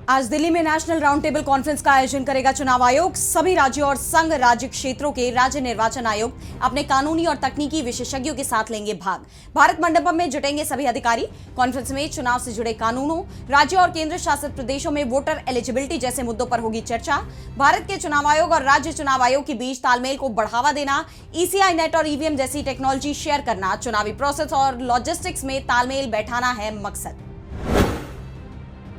आज दिल्ली में national round table conference का आयोजन करेगा चुनाव आयोग। सभी राज्यों और संघ राज्य क्षेत्रों के राज्य निर्वाचन आयोग अपने कानूनी और तकनीकी विशेषज्ञों के साथ लेंगे भाग। भारत मंडपम में जुटेंगे सभी अधिकारी। कॉन्फ्रेंस में चुनाव से जुड़े कानूनों, राज्यों और केंद्र शासित प्रदेशों में वोटर एलिजिबिलिटी जैसे मुद्दों पर होगी चर्चा। भारत के चुनाव आयोग और राज्य चुनाव आयोग के बीच तालमेल को बढ़ावा देना, ईसीआई नेट और ईवीएम जैसी टेक्नोलॉजी शेयर करना, चुनावी प्रोसेस और लॉजिस्टिक्स में तालमेल बैठाना है मकसद।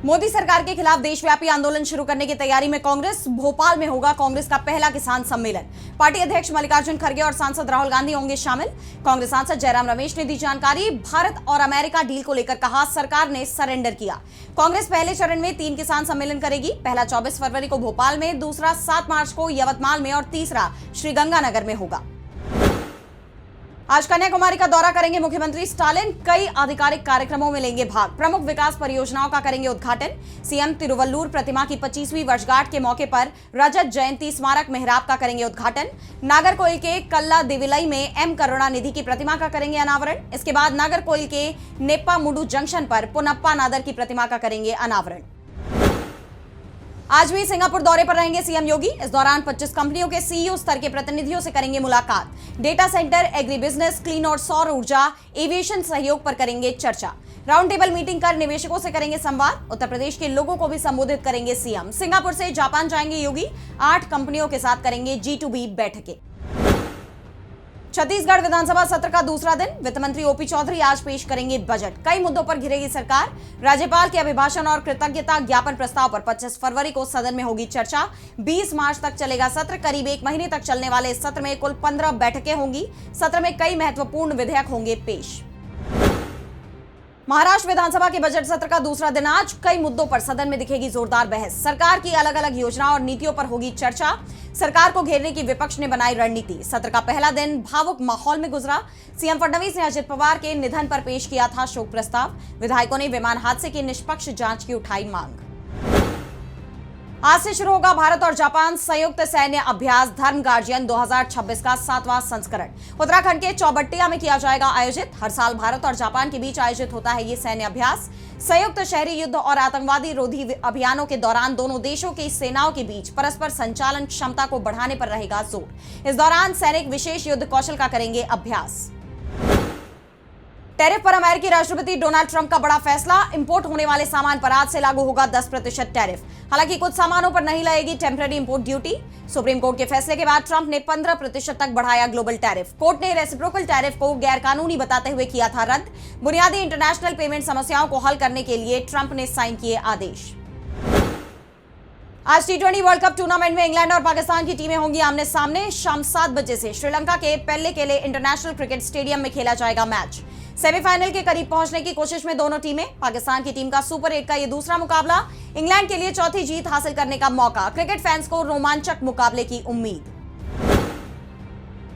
मोदी सरकार के खिलाफ देशव्यापी आंदोलन शुरू करने की तैयारी में कांग्रेस। भोपाल में होगा कांग्रेस का पहला किसान सम्मेलन। पार्टी अध्यक्ष मल्लिकार्जुन खड़गे और सांसद राहुल गांधी होंगे शामिल। कांग्रेस सांसद जयराम रमेश ने दी जानकारी। भारत और अमेरिका डील को लेकर कहा, सरकार ने सरेंडर किया। कांग्रेस पहले चरण में 3 किसान सम्मेलन करेगी। पहला 24 फरवरी को भोपाल में, दूसरा 7 मार्च को यवतमाल में और तीसरा श्रीगंगानगर में होगा। आज कन्याकुमारी का दौरा करेंगे मुख्यमंत्री स्टालिन। कई आधिकारिक कार्यक्रमों में लेंगे भाग। प्रमुख विकास परियोजनाओं का करेंगे उद्घाटन। सीएम तिरुवल्लुर प्रतिमा की 25वीं वर्षगांठ के मौके पर रजत जयंती स्मारक मेहराब का करेंगे उद्घाटन। नागरकोइल के कल्ला दिविलई में एम करुणानिधि की प्रतिमा का करेंगे अनावरण। इसके बाद नागरकोइल के नेप्पामुडु जंक्शन पर पुनप्पा नादर की प्रतिमा का करेंगे अनावरण। आज भी सिंगापुर दौरे पर रहेंगे सीएम योगी। इस दौरान 25 कंपनियों के सीईओ स्तर के प्रतिनिधियों से करेंगे मुलाकात। Data centre, agri business, clean और सौर ऊर्जा, एविएशन सहयोग पर करेंगे चर्चा। राउंड टेबल मीटिंग कर निवेशकों से करेंगे संवाद। उत्तर प्रदेश के लोगों को भी संबोधित करेंगे सीएम। सिंगापुर से जापान जाएंगे योगी। 8 कंपनियों के साथ करेंगे G2B बैठकें। छत्तीसगढ़ विधानसभा सत्र का दूसरा दिन। वित्त मंत्री ओपी चौधरी आज पेश करेंगे बजट। कई मुद्दों पर घिरेगी सरकार। राज्यपाल के अभिभाषण और कृतज्ञता ज्ञापन प्रस्ताव पर 25 फरवरी को सदन में होगी चर्चा। 20 मार्च तक चलेगा सत्र। करीब 1 महीने तक चलने वाले इस सत्र में कुल 15 बैठकें होंगी। सत्र में कई महत्वपूर्ण विधेयक होंगे पेश। महाराष्ट्र विधानसभा के बजट सत्र का दूसरा दिन आज। कई मुद्दों पर सदन में दिखेगी जोरदार बहस। सरकार की अलग अलग योजनाओं और नीतियों पर होगी चर्चा। सरकार को घेरने की विपक्ष ने बनाई रणनीति। सत्र का पहला दिन भावुक माहौल में गुजरा। सीएम फडणवीस ने अजित पवार के निधन पर पेश किया था शोक प्रस्ताव। विधायकों ने विमान हादसे की निष्पक्ष जांच की उठाई मांग। आज से शुरू होगा भारत और जापान संयुक्त सैन्य अभ्यास धर्म गार्जियन 2026 का 7वां संस्करण। उत्तराखंड के चौबट्टिया में किया जाएगा आयोजित। हर साल भारत और जापान के बीच आयोजित होता है ये सैन्य अभ्यास। संयुक्त शहरी युद्ध और आतंकवादी रोधी अभियानों के दौरान दोनों देशों की सेनाओं के बीच परस्पर संचालन क्षमता को बढ़ाने पर रहेगा जोर। इस दौरान सैनिक विशेष युद्ध कौशल का करेंगे अभ्यास। टैरिफ पर अमेरिकी राष्ट्रपति डोनाल्ड ट्रंप का बड़ा फैसला। इंपोर्ट होने वाले सामान पर आज से लागू होगा 10% टैरिफ। हालांकि कुछ सामानों पर नहीं लगेगी temporary import duty. Supreme court के फैसले के बाद ट्रंप ने 15% तक बढ़ाया ग्लोबल टैरिफ। कोर्ट ने रेसिप्रोकल टैरिफ को गैरकानूनी बताते हुए किया था रद्द। बुनियादी इंटरनेशनल पेमेंट समस्याओं को हल करने के लिए ट्रंप ने साइन किए आदेश। आज T20 वर्ल्ड कप टूर्नामेंट में इंग्लैंड और पाकिस्तान की टीमें होंगी आमने सामने। शाम 7 बजे से श्रीलंका के पेल्लेकेले इंटरनेशनल क्रिकेट स्टेडियम में खेला जाएगा मैच। सेमीफाइनल के करीब पहुंचने की कोशिश में दोनों टीमें। पाकिस्तान की टीम का सुपर 8 का यह दूसरा मुकाबला। इंग्लैंड के लिए चौथी जीत हासिल करने का मौका। क्रिकेट फैंस को रोमांचक मुकाबले की उम्मीद।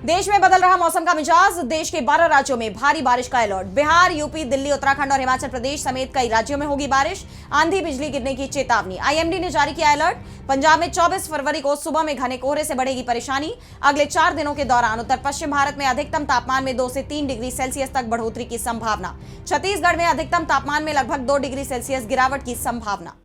देश में बदल रहा मौसम का मिजाज। देश के 12 राज्यों में भारी बारिश का अलर्ट। बिहार, यूपी, दिल्ली, उत्तराखंड और हिमाचल प्रदेश समेत कई राज्यों में होगी बारिश। आंधी बिजली गिरने की चेतावनी। आईएमडी ने जारी किया अलर्ट। पंजाब में 24 फरवरी को सुबह में घने कोहरे से बढ़ेगी परेशानी। अगले 4 दिनों के दौरान उत्तर पश्चिम भारत में अधिकतम तापमान में 2 से 3 डिग्री सेल्सियस तक बढ़ोतरी की संभावना। छत्तीसगढ़ में अधिकतम तापमान में लगभग 2 डिग्री सेल्सियस गिरावट की संभावना।